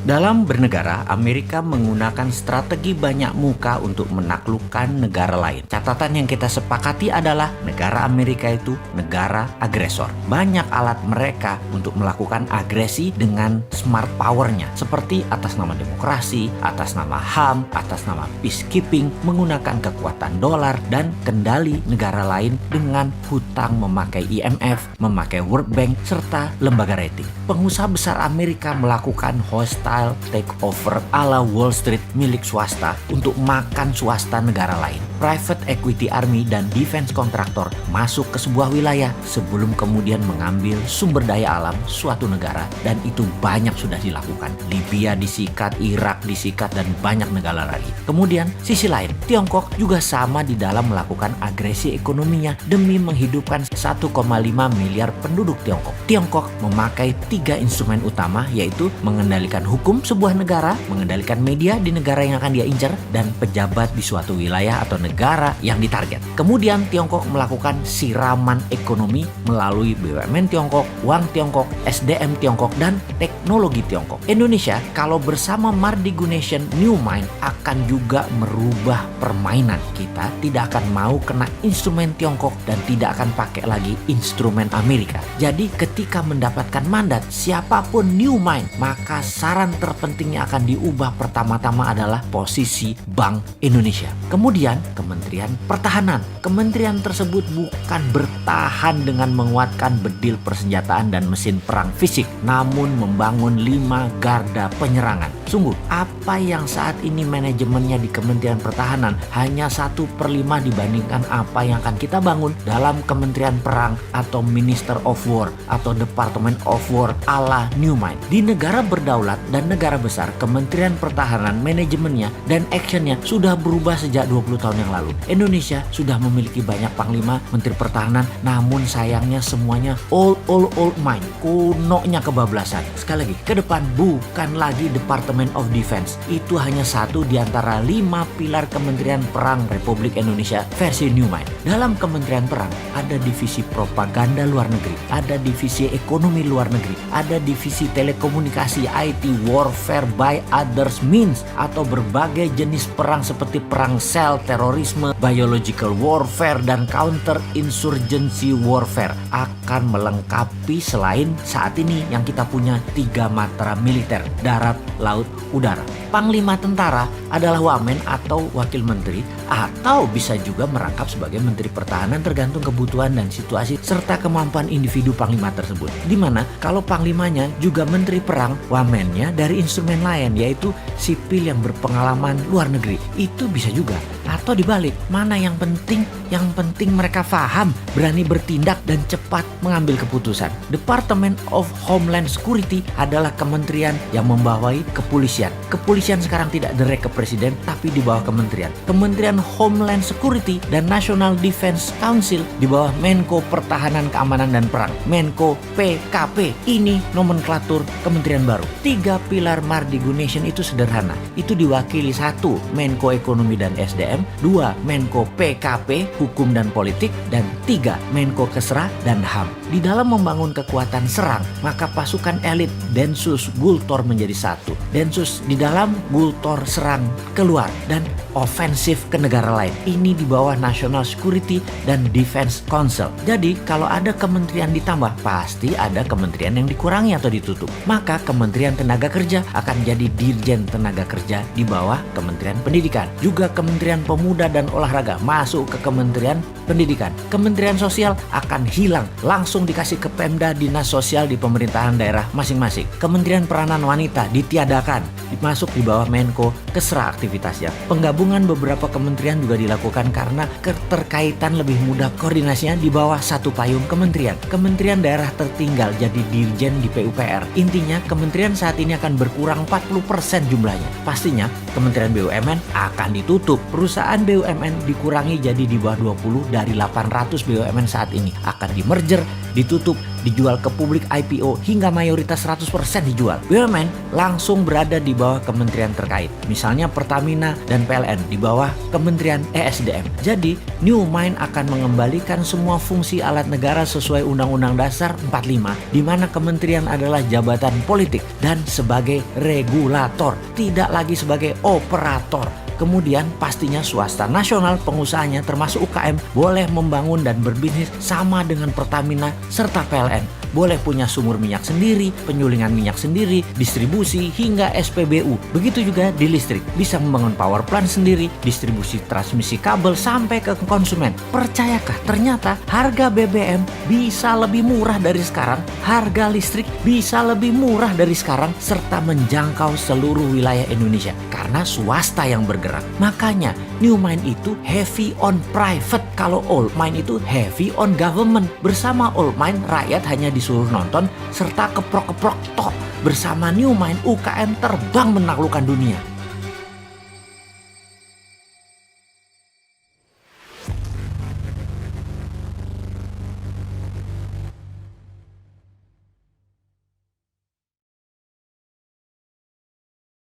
Dalam bernegara, Amerika menggunakan strategi banyak muka untuk menaklukkan negara lain. Catatan yang kita sepakati adalah negara Amerika itu negara agresor. Banyak alat mereka untuk melakukan agresi dengan smart power-nya, seperti atas nama demokrasi, atas nama HAM, atas nama peacekeeping, menggunakan kekuatan dolar dan kendali negara lain dengan hutang memakai IMF, memakai World Bank, serta lembaga rating. Pengusaha besar Amerika melakukan hostile takeover ala Wall Street milik swasta untuk makan swasta negara lain. Private equity army dan defense kontraktor masuk ke sebuah wilayah sebelum kemudian mengambil sumber daya alam suatu negara, dan itu banyak sudah dilakukan. Libya disikat, Irak disikat, dan banyak negara lagi. Kemudian sisi lain, Tiongkok juga sama di dalam melakukan agresi ekonominya demi menghidupkan 1,5 miliar penduduk Tiongkok. Tiongkok memakai 3 instrumen utama, yaitu mengendalikan hukum sebuah negara, mengendalikan media di negara yang akan dia incar, dan pejabat di suatu wilayah atau negara yang ditarget. Kemudian Tiongkok melakukan siraman ekonomi melalui BUMN Tiongkok, uang Tiongkok, SDM Tiongkok, dan teknologi Tiongkok. Indonesia kalau bersama Mardigu Nation New Mind akan juga merubah permainan. Kita tidak akan mau kena instrumen Tiongkok dan tidak akan pakai lagi instrumen Amerika. Jadi ketika mendapatkan mandat siapapun New Mind, maka saran terpentingnya akan diubah pertama-tama adalah posisi Bank Indonesia. Kemudian Kementerian Pertahanan. Kementerian tersebut bukan bertahan dengan menguatkan bedil persenjataan dan mesin perang fisik, namun membangun 5 garda penyerangan. Sungguh, apa yang saat ini manajemennya di Kementerian Pertahanan hanya 1/5 dibandingkan apa yang akan kita bangun dalam Kementerian Perang atau Minister of War atau Department of War ala New Mind. Di negara berdaulat dan negara besar, Kementerian Pertahanan manajemennya dan actionnya sudah berubah sejak 20 tahun yang lalu. Indonesia sudah memiliki banyak panglima, menteri pertahanan, namun sayangnya semuanya old mind, kunonya kebablasan. Sekali lagi, ke depan bukan lagi Department of Defense. Itu hanya satu di antara 5 pilar Kementerian Perang Republik Indonesia versi New Mind. Dalam Kementerian Perang ada divisi propaganda luar negeri, ada divisi ekonomi luar negeri, ada divisi telekomunikasi, IT, warfare by others means, atau berbagai jenis perang seperti perang sel, terorisme, biological warfare, dan counter insurgency warfare akan melengkapi selain saat ini yang kita punya 3 matra militer, darat, laut, udara. Panglima tentara adalah wamen atau wakil menteri, atau bisa juga merangkap sebagai menteri pertahanan tergantung kebutuhan dan situasi serta kemampuan individu panglima tersebut. Dimana kalau panglimanya juga menteri perang, wamennya dari instrumen lain yaitu sipil yang berpengalaman luar negeri. Itu bisa juga. Atau dibalik, mana yang penting? Yang penting mereka paham, berani bertindak, dan cepat mengambil keputusan. Department of Homeland Security adalah kementerian yang membawahi kepolisian. Kepolisian sekarang tidak direct ke presiden, tapi di bawah kementerian. Kementerian Homeland Security dan National Defense Council di bawah Menko Pertahanan, Keamanan, dan Perang. Menko PKP. Ini nomenklatur kementerian baru. 3 pilar Mardigu Nation itu sederhana. Itu diwakili 1 Menko Ekonomi dan SDM, 2 Menko PKP, Hukum dan Politik, dan 3 Menko Kesra dan HAM. Di dalam membangun kekuatan serang, maka pasukan elit Densus Gultor menjadi 1. Densus di dalam, Gultor serang keluar, dan ofensif ke negara lain. Ini di bawah National Security dan Defense Council. Jadi kalau ada kementerian ditambah, pasti ada kementerian yang dikurangi atau ditutup. Maka Kementerian Tenaga Kerja akan jadi Dirjen Tenaga Kerja di bawah Kementerian Pendidikan. Juga Kementerian Pemuda dan Olahraga masuk ke Kementerian Pendidikan. Kementerian Sosial akan hilang, langsung dikasih ke Pemda, dinas sosial di pemerintahan daerah masing-masing. Kementerian Peranan Wanita ditiadakan, masuk di bawah Menko Kesra aktivitasnya. Penggabungan beberapa kementerian juga dilakukan karena keterkaitan lebih mudah koordinasinya di bawah satu payung kementerian. Kementerian daerah tertinggal jadi dirjen di PUPR. Intinya kementerian saat ini akan berkurang 40% jumlahnya. Pastinya Kementerian BUMN akan ditutup. Perusahaan BUMN dikurangi jadi di bawah 20 dari 800 BUMN saat ini. Akan di merger, ditutup, dijual ke publik IPO hingga mayoritas 100% dijual. BUMN langsung berada di bawah kementerian terkait. Misalnya Pertamina dan PLN di bawah Kementerian ESDM. Jadi, New Mind akan mengembalikan semua fungsi alat negara sesuai Undang-Undang Dasar 45, di mana kementerian adalah jabatan politik dan sebagai regulator, tidak lagi sebagai operator. Kemudian pastinya swasta nasional pengusahanya termasuk UKM boleh membangun dan berbisnis sama dengan Pertamina serta PLN. Boleh punya sumur minyak sendiri, penyulingan minyak sendiri, distribusi hingga SPBU. Begitu juga di listrik, bisa membangun power plant sendiri, distribusi transmisi kabel sampai ke konsumen. Percayakah ternyata harga BBM bisa lebih murah dari sekarang, harga listrik bisa lebih murah dari sekarang, serta menjangkau seluruh wilayah Indonesia karena swasta yang bergerak. Makanya New Mind itu heavy on private, kalau Old Mind itu heavy on government. Bersama Old Mind rakyat hanya disuruh nonton serta keprok-keprok tok. Bersama New Mind UKM terbang menaklukkan dunia.